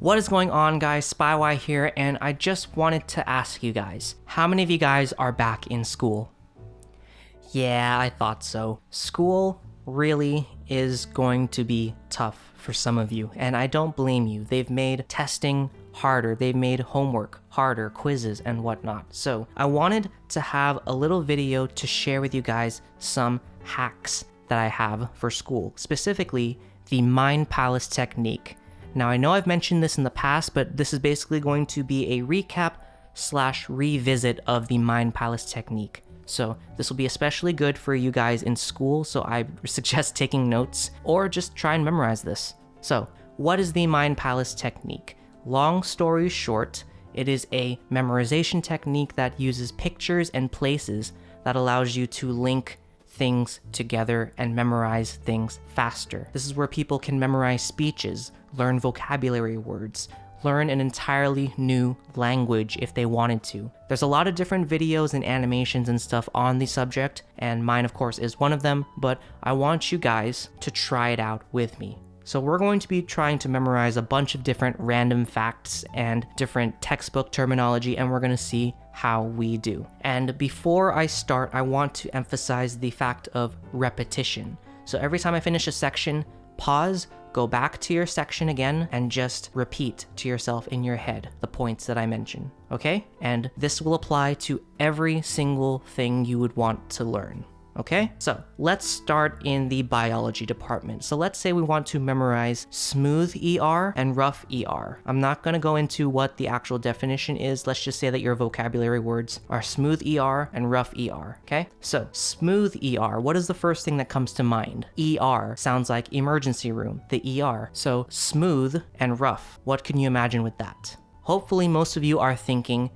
What is going on, guys? Spywi here, and I just wanted to ask you guys, how many of you guys are back in school? Yeah, I thought so. School really is going to be tough for some of you, and I don't blame you. They've made testing harder, they've made homework harder, quizzes and whatnot. So I wanted to have a little video to share with you guys some hacks that I have for school, specifically the Mind Palace technique. Now, I know I've mentioned this in the past, but this is basically going to be a recap / revisit of the Mind Palace technique. So this will be especially good for you guys in school, so I suggest taking notes or just try and memorize this. So what is the Mind Palace technique? Long story short, it is a memorization technique that uses pictures and places that allows you to link things together and memorize things faster. This is where people can memorize speeches, learn vocabulary words, learn an entirely new language if they wanted to. There's a lot of different videos and animations and stuff on the subject, and mine of course is one of them, but I want you guys to try it out with me. So we're going to be trying to memorize a bunch of different random facts and different textbook terminology, and we're going to see how we do. And before I start, I want to emphasize the fact of repetition. So every time I finish a section, pause, go back to your section again, and just repeat to yourself in your head the points that I mention, okay? And this will apply to every single thing you would want to learn. Okay, so let's start in the biology department. So let's say we want to memorize smooth ER and rough ER. I'm not going to go into what the actual definition is. Let's just say that your vocabulary words are smooth ER and rough ER. Okay, so smooth ER, what is the first thing that comes to mind? ER sounds like emergency room, the ER. So smooth and rough, what can you imagine with that? Hopefully most of you are thinking,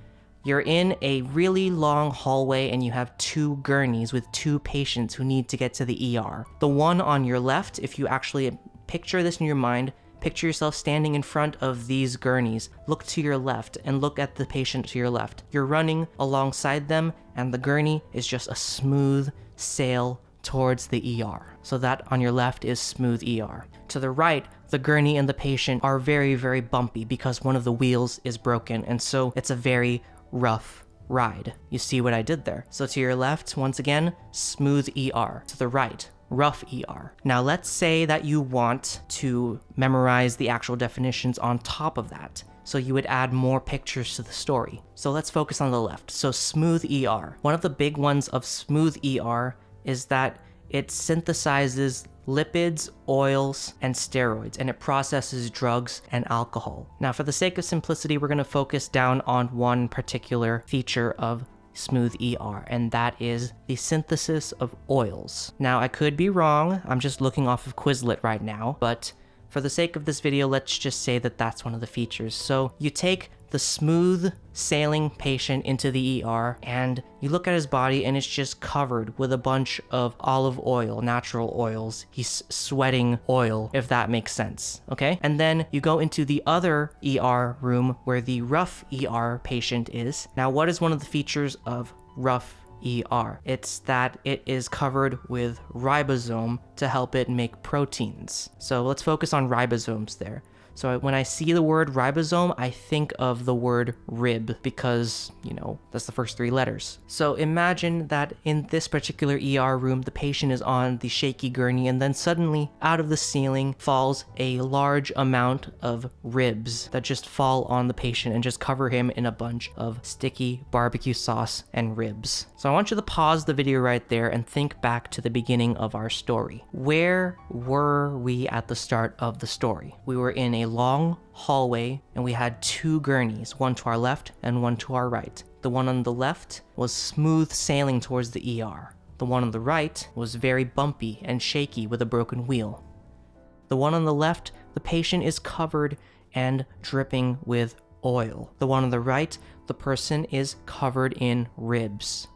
you're in a really long hallway and you have two gurneys with two patients who need to get to the ER. The one on your left, if you actually picture this in your mind, picture yourself standing in front of these gurneys. Look to your left and look at the patient to your left. You're running alongside them and the gurney is just a smooth sail towards the ER. So that on your left is smooth ER. To the right, the gurney and the patient are very, very bumpy because one of the wheels is broken, and so it's a very rough ride. You see what I did there? So to your left, once again, smooth ER. To the right, rough ER. Now let's say that you want to memorize the actual definitions on top of that. So you would add more pictures to the story. So let's focus on the left. So smooth ER. One of the big ones of smooth ER is that it synthesizes lipids, oils, and steroids, and it processes drugs and alcohol. Now, for the sake of simplicity, we're going to focus down on one particular feature of smooth ER, and that is the synthesis of oils. Now, I could be wrong. I'm just looking off of Quizlet right now, but for the sake of this video, let's just say that that's one of the features. So you take the smooth sailing patient into the ER and you look at his body and it's just covered with a bunch of olive oil, natural oils. He's sweating oil, if that makes sense, okay? And then you go into the other ER room where the rough ER patient is. Now, what is one of the features of rough ER? It's that it is covered with ribosome to help it make proteins. So let's focus on ribosomes there. So when I see the word ribosome, I think of the word rib because, you know, that's the first three letters. So imagine that in this particular ER room, the patient is on the shaky gurney and then suddenly out of the ceiling falls a large amount of ribs that just fall on the patient and just cover him in a bunch of sticky barbecue sauce and ribs. So I want you to pause the video right there and think back to the beginning of our story. Where were we at the start of the story? We were in a long hallway and we had two gurneys, one to our left and one to our right. The one on the left was smooth sailing towards the ER. The one on the right was very bumpy and shaky with a broken wheel. The one on the left, the patient is covered and dripping with oil. The one on the right, the person is covered in ribs.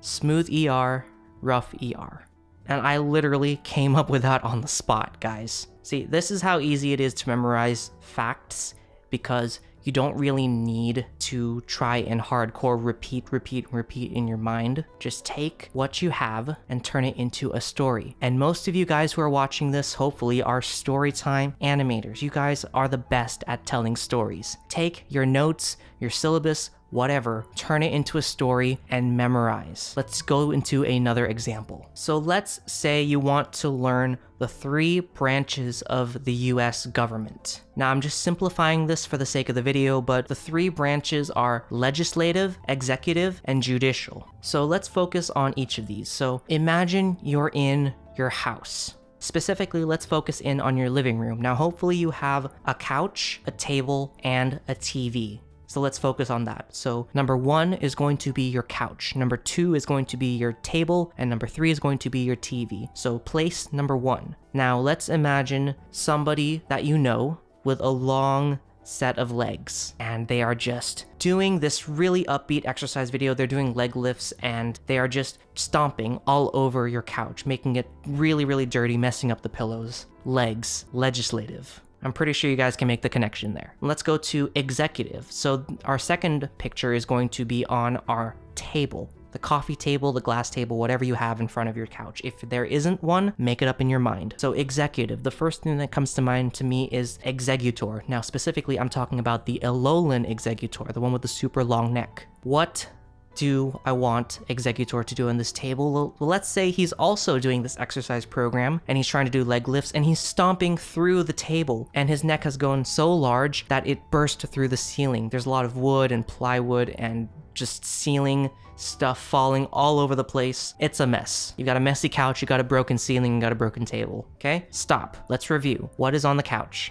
Smooth ER, rough ER. And I literally came up with that on the spot, guys. See, this is how easy it is to memorize facts because you don't really need to try and hardcore repeat in your mind. Just take what you have and turn it into a story. And most of you guys who are watching this, hopefully, are storytime animators. You guys are the best at telling stories. Take your notes, your syllabus, whatever, turn it into a story and memorize. Let's go into another example. So let's say you want to learn the 3 branches of the US government. Now I'm just simplifying this for the sake of the video, but the 3 branches are legislative, executive, and judicial. So let's focus on each of these. So imagine you're in your house. Specifically, let's focus in on your living room. Now hopefully you have a couch, a table, and a TV. So let's focus on that. So number 1 is going to be your couch. Number 2 is going to be your table. And number 3 is going to be your TV. So place number 1. Now let's imagine somebody that you know with a long set of legs. And they are just doing this really upbeat exercise video. They're doing leg lifts and they are just stomping all over your couch, making it really, really dirty, messing up the pillows. Legs, legislative. I'm pretty sure you guys can make the connection there. Let's go to executive. So our second picture is going to be on our table. The coffee table, the glass table, whatever you have in front of your couch. If there isn't one, make it up in your mind. So executive, the first thing that comes to mind to me is executor. Now specifically, I'm talking about the Alolan executor, the one with the super long neck. What do I want executor to do on this table? Well, let's say he's also doing this exercise program and he's trying to do leg lifts and he's stomping through the table and his neck has gone so large that it burst through the ceiling. There's a lot of wood and plywood and just ceiling stuff falling all over the place. It's a mess. You got a messy couch, you got a broken ceiling, you got a broken table. Okay, stop. Let's review. What is on the couch?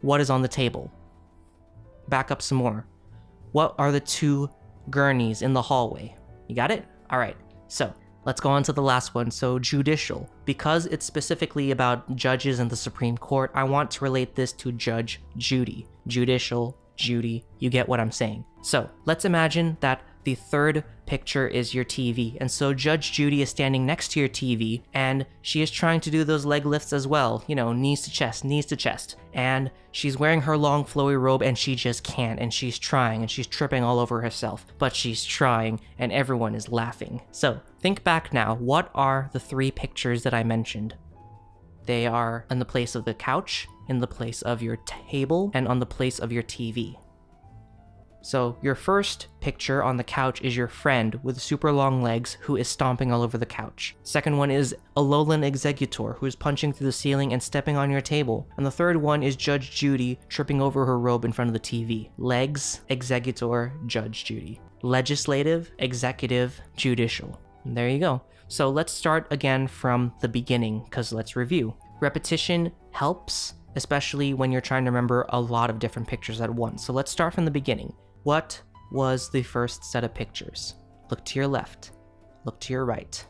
What is on the table? Back up some more. What are the 2 gurneys in the hallway? You got it? All right, so let's go on to the last one. So judicial, because it's specifically about judges in the Supreme Court, I want to relate this to Judge Judy. Judicial, Judy, you get what I'm saying. So let's imagine that the third picture is your TV, and so Judge Judy is standing next to your TV and she is trying to do those leg lifts as well, you know, knees to chest, and she's wearing her long flowy robe and she just can't, and she's trying and she's tripping all over herself, but she's trying and everyone is laughing. So think back now, what are the 3 pictures that I mentioned? They are in the place of the couch, in the place of your table, and on the place of your TV. So your first picture on the couch is your friend with super long legs who is stomping all over the couch. Second one is Alolan executor who is punching through the ceiling and stepping on your table. And the third one is Judge Judy tripping over her robe in front of the TV. Legs, executor, Judge Judy. Legislative, executive, judicial. And there you go. So let's start again from the beginning, because let's review. Repetition helps, especially when you're trying to remember a lot of different pictures at once. So let's start from the beginning. What was the first set of pictures? Look to your left. Look to your right.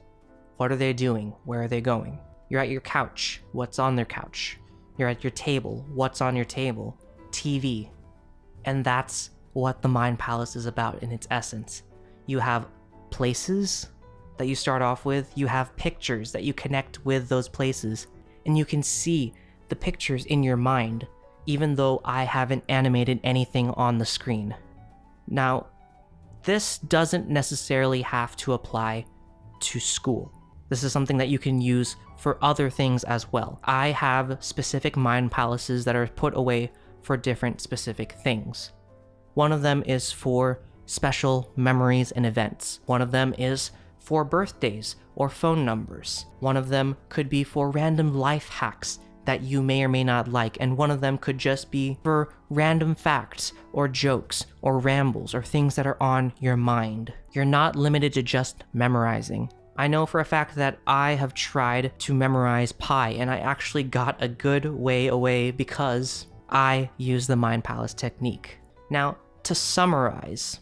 What are they doing? Where are they going? You're at your couch. What's on their couch? You're at your table. What's on your table? TV. And that's what the Mind Palace is about in its essence. You have places that you start off with. You have pictures that you connect with those places. And you can see the pictures in your mind, even though I haven't animated anything on the screen. Now, this doesn't necessarily have to apply to school. This is something that you can use for other things as well. I have specific mind palaces that are put away for different specific things. One of them is for special memories and events. One of them is for birthdays or phone numbers. One of them could be for random life hacks that you may or may not like, and one of them could just be for random facts or jokes or rambles or things that are on your mind. You're not limited to just memorizing. I know for a fact that I have tried to memorize pi, and I actually got a good way away because I use the Mind Palace technique. Now, to summarize,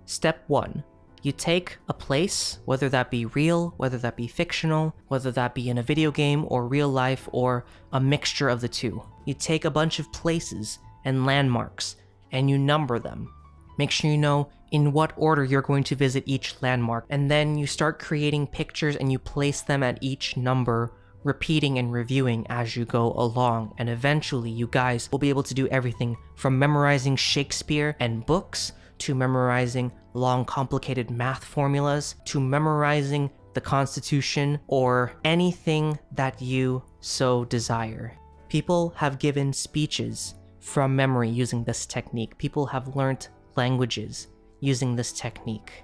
step 1. You take a place, whether that be real, whether that be fictional, whether that be in a video game or real life or a mixture of the two. You take a bunch of places and landmarks and you number them. Make sure you know in what order you're going to visit each landmark, and then you start creating pictures and you place them at each number repeating and reviewing as you go along, and eventually you guys will be able to do everything from memorizing Shakespeare and books, to memorizing long complicated math formulas, to memorizing the Constitution, or anything that you so desire. People have given speeches from memory using this technique. People have learnt languages using this technique.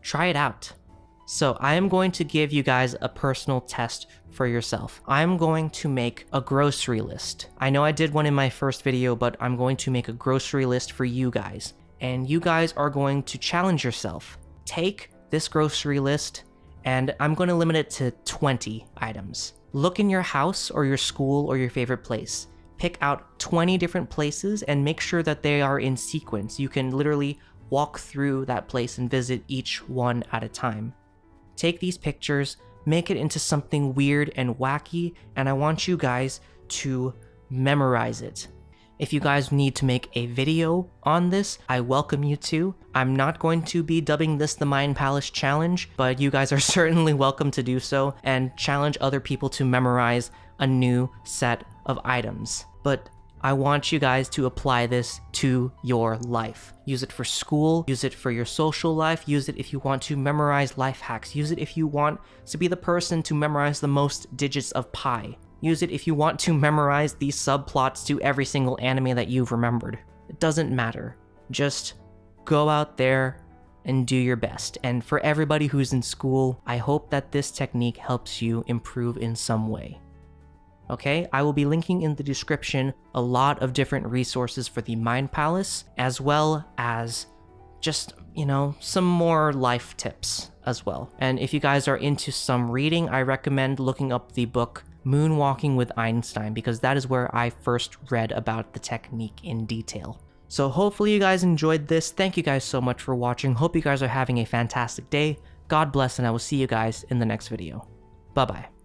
Try it out. So I am going to give you guys a personal test for yourself. I'm going to make a grocery list. I know I did one in my first video, but I'm going to make a grocery list for you guys. And you guys are going to challenge yourself. Take this grocery list, and I'm going to limit it to 20 items. Look in your house or your school or your favorite place. Pick out 20 different places and make sure that they are in sequence. You can literally walk through that place and visit each one at a time. Take these pictures, make it into something weird and wacky, and I want you guys to memorize it. If you guys need to make a video on this, I welcome you to. I'm not going to be dubbing this the Mind Palace Challenge, but you guys are certainly welcome to do so and challenge other people to memorize a new set of items. But I want you guys to apply this to your life. Use it for school, use it for your social life, use it if you want to memorize life hacks, use it if you want to be the person to memorize the most digits of pi. Use it if you want to memorize these subplots to every single anime that you've remembered. It doesn't matter. Just go out there and do your best. And for everybody who's in school, I hope that this technique helps you improve in some way. Okay, I will be linking in the description a lot of different resources for the Mind Palace, as well as just, some more life tips as well. And if you guys are into some reading, I recommend looking up the book Moonwalking with Einstein, because that is where I first read about the technique in detail. So hopefully you guys enjoyed this. Thank you guys so much for watching. Hope you guys are having a fantastic day. God bless, and I will see you guys in the next video. Bye-bye.